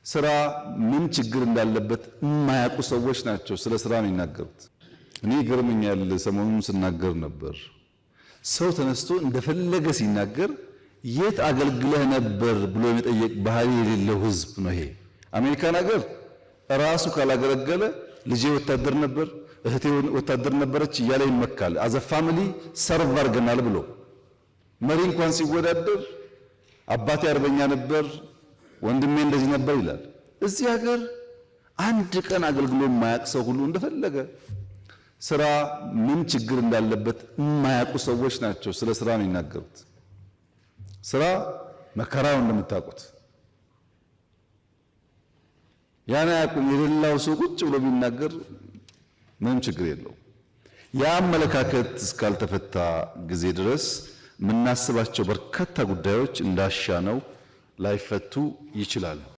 ስራ ምን ችግር እንዳለበት የማያውቁ ሰዎች ናቸው ስለ ስራ የሚናገሩት። እኔ ገርመኛል። ሰሞኑን ስናገር ነበር። ሰው ተነስቶ እንደፈለገ ሲናገር የት አገልግለህ ነበር ብሎ የመጠየቅ ባህሪ የሌለው ህዝብ ነው ይሄ። አሜሪካን ሀገር ራሱ ካላገለገለ ልጄ ወታደር ነበር፣ እህቴ ወታደር ነበረች እያለ ይመካል። አዘ ፋሚሊ ሰርቭ አድርገናል ብሎ መሪ እንኳን ሲወዳደር አባቴ አርበኛ ነበር፣ ወንድሜ እንደዚህ ነበር ይላል። እዚህ ሀገር አንድ ቀን አገልግሎ የማያውቅ ሰው ሁሉ እንደፈለገ ስራ ምን ችግር እንዳለበት የማያውቁ ሰዎች ናቸው ስለ ስራ የሚናገሩት። ስራ መከራው እንደምታውቁት ያን አያውቁም። የሌላው ሰው ቁጭ ብሎ ቢናገር ምንም ችግር የለው። ያ አመለካከት እስካልተፈታ ጊዜ ድረስ የምናስባቸው በርካታ ጉዳዮች እንዳሻነው ላይፈቱ ይችላሉ።